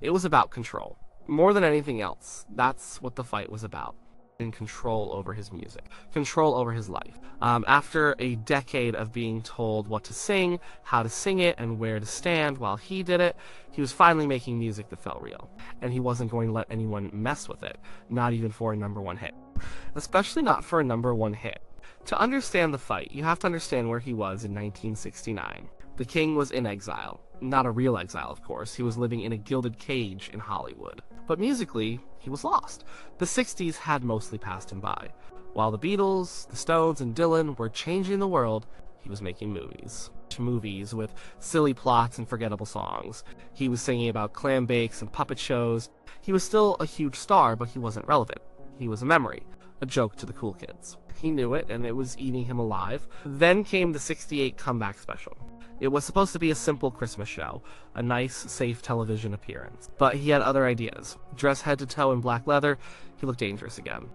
It was about control. More than anything else, that's what the fight was about. In control over his music, control over his life. After a decade of being told what to sing, how to sing it, and where to stand while he did it, he was finally making music that felt real. And he wasn't going to let anyone mess with it, not even for a #1 hit. Especially not for a #1 hit. To understand the fight, you have to understand where he was in 1969. The king was in exile. Not a real exile, of course. He was living in a gilded cage in Hollywood. But musically, he was lost. The 60s had mostly passed him by. While the Beatles, the Stones, and Dylan were changing the world, he was making movies. Movies with silly plots and forgettable songs. He was singing about clam bakes and puppet shows. He was still a huge star, but he wasn't relevant. He was a memory, a joke to the cool kids. He knew it, and it was eating him alive. Then came the '68 comeback special. It was supposed to be a simple Christmas show, a nice, safe television appearance. But he had other ideas. Dressed head to toe in black leather, he looked dangerous again.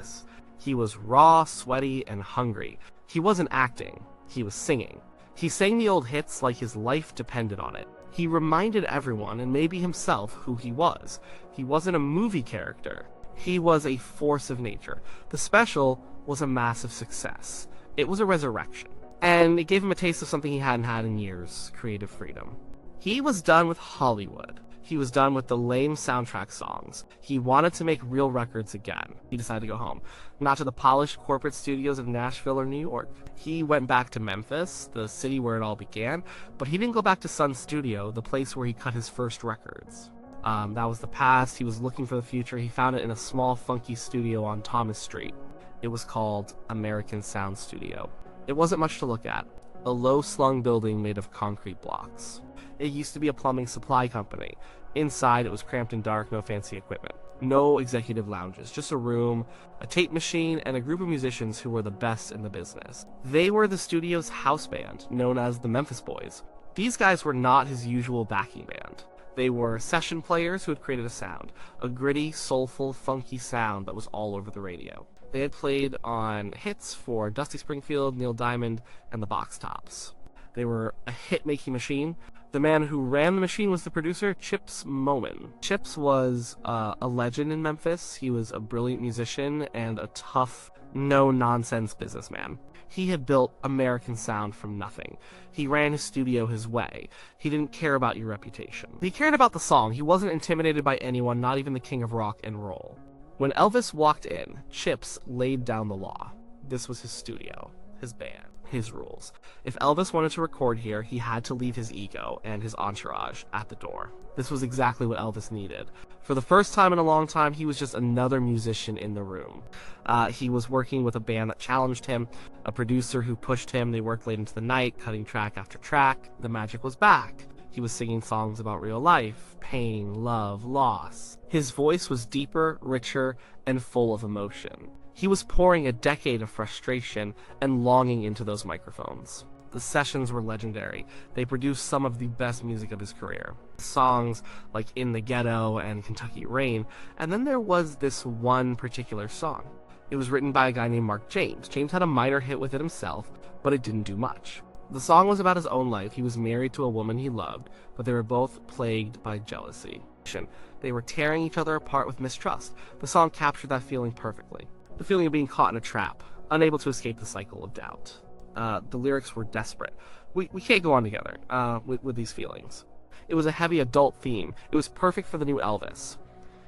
He was raw, sweaty, and hungry. He wasn't acting, he was singing. He sang the old hits like his life depended on it. He reminded everyone, and maybe himself, who he was. He wasn't a movie character. He was a force of nature. The special was a massive success. It was a resurrection. And it gave him a taste of something he hadn't had in years, creative freedom. He was done with Hollywood. He was done with the lame soundtrack songs. He wanted to make real records again. He decided to go home. Not to the polished corporate studios of Nashville or New York. He went back to Memphis, the city where it all began, but he didn't go back to Sun Studio, the place where he cut his first records. That was the past. He was looking for the future. He found it in a small, funky studio on Thomas Street. It was called American Sound Studio. It wasn't much to look at. A low-slung building made of concrete blocks. It used to be a plumbing supply company. Inside, it was cramped and dark, no fancy equipment. No executive lounges, just a room, a tape machine, and a group of musicians who were the best in the business. They were the studio's house band, known as the Memphis Boys. These guys were not his usual backing band. They were session players who had created a sound, a gritty, soulful, funky sound that was all over the radio. They had played on hits for Dusty Springfield, Neil Diamond, and the Box Tops. They were a hit-making machine. The man who ran the machine was the producer, Chips Moman. Chips was a legend in Memphis. He was a brilliant musician and a tough, no-nonsense businessman. He had built American sound from nothing. He ran his studio his way. He didn't care about your reputation. He cared about the song. He wasn't intimidated by anyone, not even the king of rock and roll. When Elvis walked in, Chips laid down the law. This was his studio, his band, his rules. If Elvis wanted to record here, he had to leave his ego and his entourage at the door. This was exactly what Elvis needed. For the first time in a long time, he was just another musician in the room. He was working with a band that challenged him, a producer who pushed him. They worked late into the night, cutting track after track. The magic was back. He was singing songs about real life, pain, love, loss. His voice was deeper, richer, and full of emotion. He was pouring a decade of frustration and longing into those microphones. The sessions were legendary. They produced some of the best music of his career. Songs like In the Ghetto and Kentucky Rain. And then there was this one particular song. It was written by a guy named Mark James. James had a minor hit with it himself, but it didn't do much. The song was about his own life. He was married to a woman he loved, but they were both plagued by jealousy. They were tearing each other apart with mistrust. The song captured that feeling perfectly. The feeling of being caught in a trap, unable to escape the cycle of doubt. The lyrics were desperate. We can't go on together with these feelings. It was a heavy adult theme. It was perfect for the new Elvis.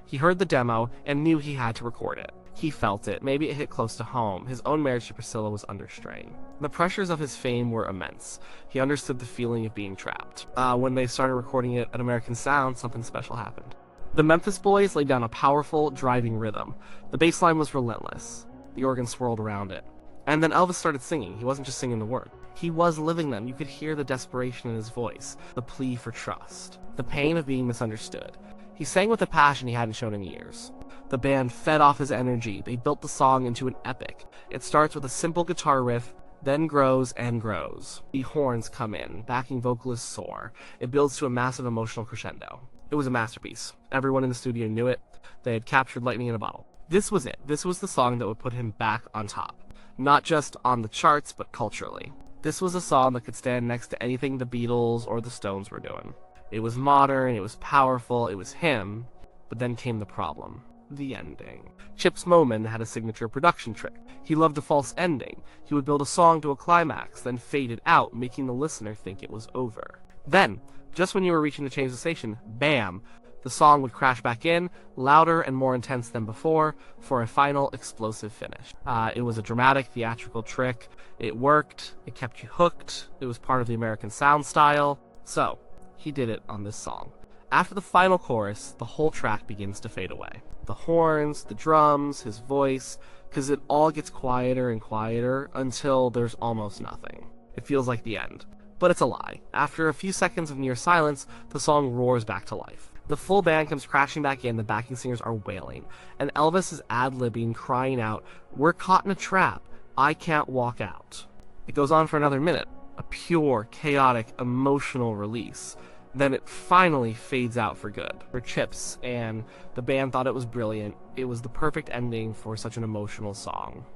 He heard the demo and knew he had to record it. He felt it. Maybe it hit close to home. His own marriage to Priscilla was under strain. The pressures of his fame were immense. He understood the feeling of being trapped. When they started recording it at American Sound, something special happened. The Memphis Boys laid down a powerful, driving rhythm. The bass line was relentless. The organ swirled around it. And then Elvis started singing. He wasn't just singing the word. He was living them. You could hear the desperation in his voice, the plea for trust, the pain of being misunderstood. He sang with a passion he hadn't shown in years. The band fed off his energy. They built the song into an epic. It starts with a simple guitar riff, then grows and grows. The horns come in, backing vocalists soar. It builds to a massive emotional crescendo. It was a masterpiece. Everyone in the studio knew it. They had captured lightning in a bottle. This was it. This was the song that would put him back on top. Not just on the charts, but culturally. This was a song that could stand next to anything the Beatles or the Stones were doing. It was modern, it was powerful, it was him. But then came the problem. The ending. Chips Moman had a signature production trick. He loved a false ending. He would build a song to a climax, then fade it out, making the listener think it was over. Then, just when you were reaching to change the station, bam! The song would crash back in, louder and more intense than before, for a final explosive finish. It was a dramatic, theatrical trick. It worked. It kept you hooked. It was part of the American sound style. So, he did it on this song. After the final chorus, the whole track begins to fade away. The horns, the drums, his voice, because it all gets quieter and quieter until there's almost nothing. It feels like the end. But it's a lie. After a few seconds of near silence, the song roars back to life. The full band comes crashing back in, the backing singers are wailing, and Elvis is ad-libbing, crying out, "We're caught in a trap. I can't walk out." It goes on for another minute, a pure, chaotic, emotional release. Then it finally fades out for good. For Chips, and the band thought it was brilliant. It was the perfect ending for such an emotional song.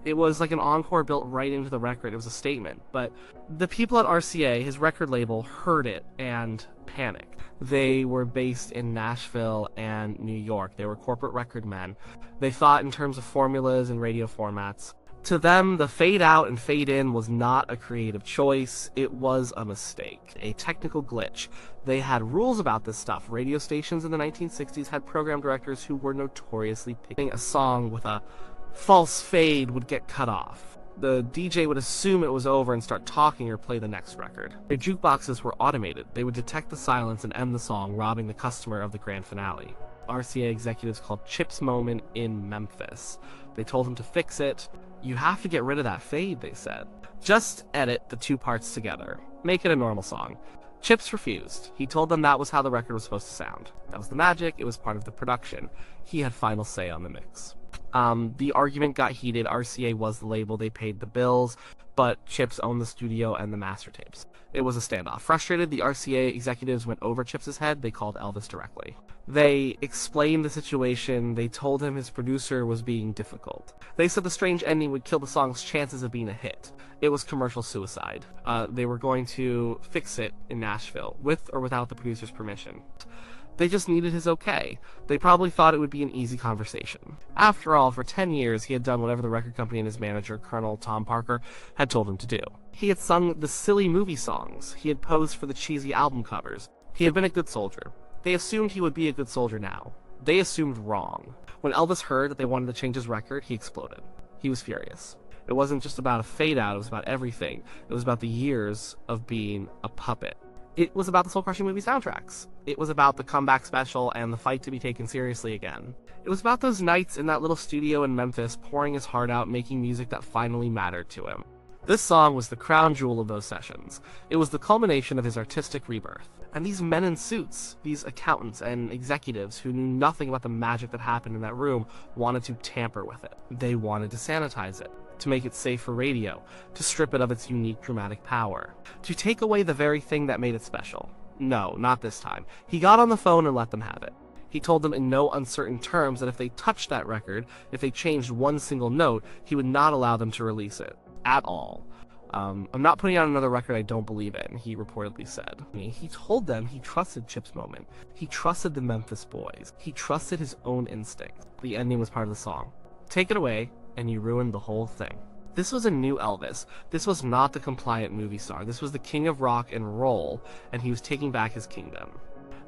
It was like an encore built right into the record. It was a statement. But the people at RCA, his record label, heard it and panicked. They were based in Nashville and New York. They were corporate record men. They thought in terms of formulas and radio formats. To them, the fade out and fade in was not a creative choice. It was a mistake, a technical glitch. They had rules about this stuff. Radio stations in the 1960s had program directors who were notoriously picking a song with a false fade would get cut off. The DJ would assume it was over and start talking or play the next record. Their jukeboxes were automated. They would detect the silence and end the song, robbing the customer of the grand finale. RCA executives called Chips Moman in Memphis. They told him to fix it. "You have to get rid of that fade," they said. "Just edit the two parts together. Make it a normal song." Chips refused. He told them that was how the record was supposed to sound. That was the magic. It was part of the production. He had final say on the mix. The argument got heated. RCA was the label. They paid the bills, but Chips owned the studio and the master tapes. It was a standoff. Frustrated, the RCA executives went over Chips's head. They called Elvis directly. They explained the situation. They told him his producer was being difficult. They said the strange ending would kill the song's chances of being a hit. It was commercial suicide. They were going to fix it in Nashville, with or without the producer's permission. They just needed his okay. They probably thought it would be an easy conversation. After all, for 10 years, he had done whatever the record company and his manager, Colonel Tom Parker, had told him to do. He had sung the silly movie songs. He had posed for the cheesy album covers. He had been a good soldier. They assumed he would be a good soldier now. They assumed wrong. When Elvis heard that they wanted to change his record, he exploded. He was furious. It wasn't just about a fade out, it was about everything. It was about the years of being a puppet. It was about the soul-crushing movie soundtracks. It was about the comeback special and the fight to be taken seriously again. It was about those nights in that little studio in Memphis, pouring his heart out, making music that finally mattered to him. This song was the crown jewel of those sessions. It was the culmination of his artistic rebirth. And these men in suits, these accountants and executives who knew nothing about the magic that happened in that room, wanted to tamper with it. They wanted to sanitize it, to make it safe for radio, to strip it of its unique dramatic power, to take away the very thing that made it special. No, not this time. He got on the phone and let them have it. He told them in no uncertain terms that if they touched that record, if they changed one single note, he would not allow them to release it. At all. I'm not putting out another record I don't believe in, he reportedly said. He told them he trusted Chips Moman. He trusted the Memphis boys. He trusted his own instincts. The ending was part of the song. Take it away, and you ruined the whole thing. This was a new Elvis. This was not the compliant movie star. This was the king of rock and roll, and he was taking back his kingdom.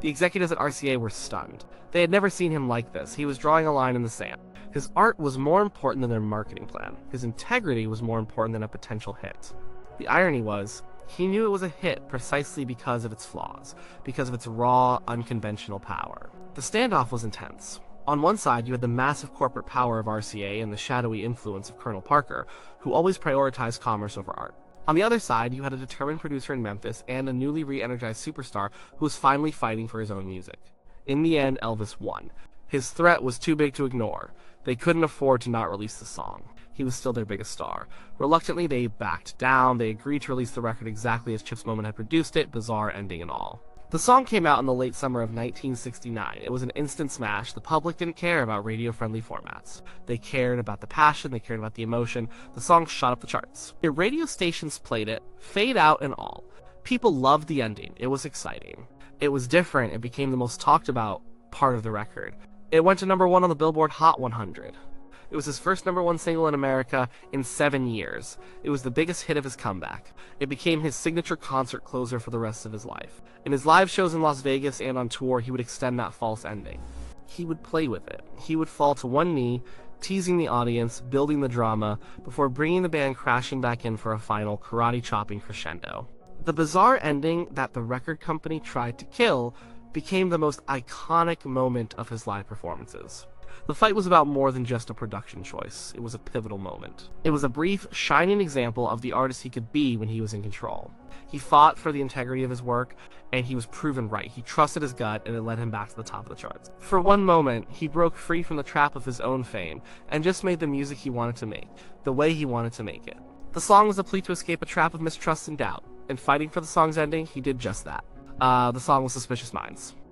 The executives at RCA were stunned. They had never seen him like this. He was drawing a line in the sand. His art was more important than their marketing plan. His integrity was more important than a potential hit. The irony was, he knew it was a hit precisely because of its flaws, because of its raw, unconventional power. The standoff was intense. On one side, you had the massive corporate power of RCA and the shadowy influence of Colonel Parker, who always prioritized commerce over art. On the other side, you had a determined producer in Memphis and a newly re-energized superstar who was finally fighting for his own music. In the end, Elvis won. His threat was too big to ignore. They couldn't afford to not release the song. He was still their biggest star. Reluctantly, they backed down. They agreed to release the record exactly as Chips Moman had produced it, bizarre ending and all. The song came out in the late summer of 1969. It was an instant smash. The public didn't care about radio-friendly formats. They cared about the passion, they cared about the emotion. The song shot up the charts. Radio stations played it, fade out and all. People loved the ending. It was exciting. It was different. It became the most talked about part of the record. It went to number 1 on the Billboard Hot 100. It was his first number 1 single in America in 7 years. It was the biggest hit of his comeback. It became his signature concert closer for the rest of his life. In his live shows in Las Vegas and on tour, he would extend that false ending. He would play with it. He would fall to one knee, teasing the audience, building the drama, before bringing the band crashing back in for a final karate-chopping crescendo. The bizarre ending that the record company tried to kill became the most iconic moment of his live performances. The fight was about more than just a production choice. It was a pivotal moment. It was a brief, shining example of the artist he could be when he was in control. He fought for the integrity of his work, and he was proven right. He trusted his gut, and it led him back to the top of the charts. For one moment, he broke free from the trap of his own fame, and just made the music he wanted to make, the way he wanted to make it. The song was a plea to escape a trap of mistrust and doubt, and fighting for the song's ending, he did just that. The song was Suspicious Minds.